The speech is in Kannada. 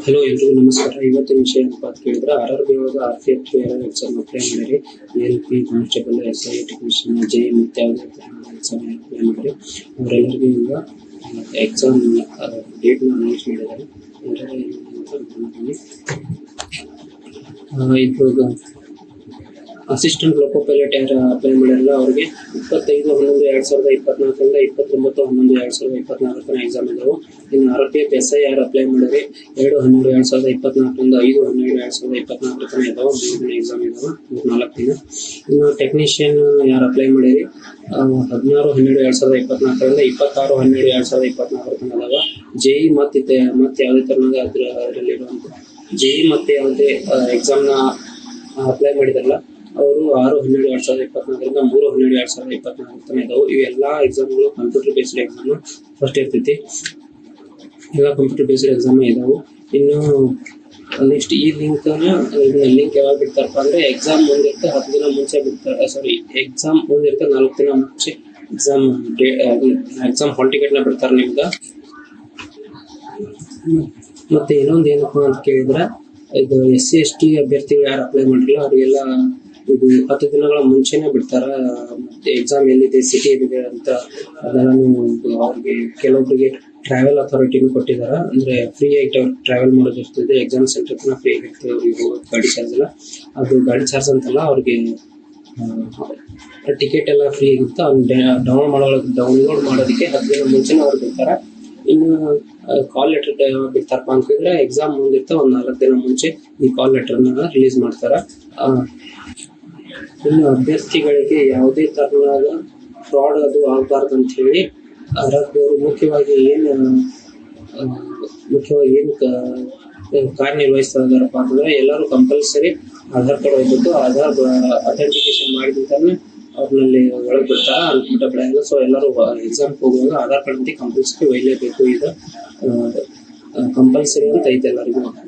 ಹಲೋ ಎಲ್ರಿಗೂ ನಮಸ್ಕಾರ. ಇವತ್ತಿನ ವಿಷಯ ಏನಪ್ಪ ಅಂತ ಕೇಳಿದ್ರೆ RRB ಒಳಗೆ RPF ಎಕ್ಸಾಮ್ ಅಪ್ಲೈ ಮಾಡಿರಿ. ALP constable, SI technician, JE ಮತ್ತು ಯಾವುದೇ ಎಕ್ಸಾಮ್ ಅಪ್ಲೈ ಮಾಡಿರಿ. ಅವರೆಲ್ಲರಿಗೂ ಈಗ ಎಕ್ಸಾಮ್ ಡೇಟ್ನ ಅನೌನ್ಸ್ ಮಾಡಿದ್ದಾರೆ. ಇವಾಗ ಅಸಿಸ್ಟೆಂಟ್ ಲೋಕೋ ಪೈಲಟ್ ಯಾರು ಅಪ್ಲೈ ಮಾಡಿರಲ್ಲ ಅವ್ರಿಗೆ 25/11/2024 29/11/2024 ಎಕ್ಸಾಮ್ ಇದಾವೆ. ಇನ್ನು RPF SI ಯಾರು ಅಪ್ಲೈ ಮಾಡಿರಿ 2/12/2024 5/12/2024 ಇದಾವೆ. 3 ದಿನ ಎಕ್ಸಾಮ್ ಇದಾವೆ, 4 ದಿನ. ಇನ್ನು ಟೆಕ್ನಿಷಿಯನ್ ಯಾರು ಅಪ್ಲೈ ಮಾಡಿರಿ 16/12/2024 26/12/2024 ಇದಾವೆ. JE ಮತ್ತೆ ಯಾವುದೇ ತರಹದ ಅದರಲ್ಲಿರುವಂಥ JE ಮತ್ತೆ ಯಾವುದೇ ಎಕ್ಸಾಮ್ನ ಅಪ್ಲೈ ಮಾಡಿದಾರಲ್ಲ ಅವರು 6/12/2024 3/12/2024 ಇದಾವೆ. ಇವೆಲ್ಲ ಎಕ್ಸಾಮ್ಗಳು ಕಂಪ್ಯೂಟರ್ ಬೇಸ್ಡ್ ಎಕ್ಸಾಮ್ ಫಸ್ಟ್ ಇರ್ತೈತಿ. ಎಲ್ಲ ಕಂಪ್ಯೂಟರ್ ಬೇಸ್ಡ್ ಎಕ್ಸಾಮ್ ಇದಾವೆ. ಇನ್ನು ನೆಕ್ಸ್ಟ್ ಈ ಲಿಂಕ್ ಯಾವಾಗ ಬಿಡ್ತಾರಪ್ಪ ಅಂದ್ರೆ ಎಕ್ಸಾಮ್ ಮುಂದಿರುತ್ತೆ 10 ದಿನ ಮುಂಚೆ ಬಿಡ್ತಾರೆ. ಎಕ್ಸಾಮ್ ಮುಂದಿರುತ್ತೆ 4 ದಿನ ಮುಂಚೆ ಎಕ್ಸಾಮ್ ಹಾಲ್ ಟಿಕೆಟ್ನ ಬಿಡ್ತಾರೆ ನಿಮ್ಗೆ. ಮತ್ತೆ ಇನ್ನೊಂದು ಏನಪ್ಪಾ ಅಂತ ಕೇಳಿದ್ರೆ ಇದು SC ST ಅಭ್ಯರ್ಥಿಗಳು ಯಾರು ಅಪ್ಲೈ ಮಾಡಿರಲ್ಲ ಅವರಿಗೆಲ್ಲ ಇದು 10 ದಿನಗಳ ಮುಂಚೆನೆ ಬಿಡ್ತಾರ. ಮತ್ತೆ ಎಕ್ಸಾಮ್ ಎಲ್ಲಿದೆ, ಸಿಟಿ ಎಲ್ಲಿದೆ ಅಂತ ಅದೆಲ್ಲ ಅವ್ರಿಗೆ ಕೆಲವೊಬ್ಬರಿಗೆ ಟ್ರಾವೆಲ್ ಅಥಾರಿಟಿನೂ ಕೊಟ್ಟಿದಾರ. ಅಂದ್ರೆ ಫ್ರೀ ಆಗಿ ಅವ್ರು ಟ್ರಾವೆಲ್ ಮಾಡೋದು ಇರ್ತದೆ. ಎಕ್ಸಾಮ್ ಸೆಂಟರ್ ತನಕ ಫ್ರೀ ಆಗಿರ್ತದೆ ಅವ್ರಿಗೆ ಹೋಗೋದು. ಗಾಡಿ ಚಾರ್ಜ್ ಎಲ್ಲ ಅದು ಗಾಡಿ ಚಾರ್ಜ್ ಅಂತಲ್ಲ, ಅವ್ರಿಗೆ ಟಿಕೆಟ್ ಎಲ್ಲ ಫ್ರೀ ಆಗಿರುತ್ತೆ. ಅವ್ನು ಡೌನ್ಲೋಡ್ ಮಾಡೋದಕ್ಕೆ 10 ದಿನ ಮುಂಚೆನೇ ಅವ್ರು ಬಿಡ್ತಾರೆ. ಇನ್ನು ಕಾಲ್ ಲೆಟರ್ ಬಿಡ್ತಾರಪ್ಪ ಅಂತ ಹೇಳಿದ್ರೆ ಎಕ್ಸಾಮ್ ಮುಂದಿರ್ತ 4 ದಿನ ಮುಂಚೆ ಈ ಕಾಲ್ ಲೆಟರ್ನ ರಿಲೀಸ್ ಮಾಡ್ತಾರೆ. ಇನ್ನು ಅಭ್ಯರ್ಥಿಗಳಿಗೆ ಯಾವುದೇ ತರಹದ ಫ್ರಾಡ್ ಅದು ಆಗಬಾರ್ದು ಅಂತ ಹೇಳಿ RRB ಮುಖ್ಯವಾಗಿ ಏನು ಕಾರ್ಯನಿರ್ವಹಿಸ್ತಾ ಇದಾರಪ್ಪ ಅಂತಂದ್ರೆ ಎಲ್ಲರೂ ಕಂಪಲ್ಸರಿ ಆಧಾರ್ ಕಾರ್ಡ್ ಹೋಗ್ಬಿಟ್ಟು ಆಧಾರ್ ಅಥೆಂಟಿಕೇಶನ್ ಮಾಡಿದಂತಾನೆ ಅವ್ರಲ್ಲಿ ಒಳಗೆ ಬಿಡ್ತಾರ ಅನ್ಬಿಟ್ಟ ಬಿಡಂಗಿಲ್ಲ. ಸೊ ಎಲ್ಲರೂ ಎಕ್ಸಾಮ್ ಹೋಗುವಾಗ ಆಧಾರ್ ಕಾರ್ಡ್ ಅಂತ ಕಂಪಲ್ಸರಿ ಒಯ್ಯಲೇಬೇಕು. ಇದು ಕಂಪಲ್ಸರಿ ಅಂತ ಐತೆ ಎಲ್ಲರಿಗೂ ಅಂತ.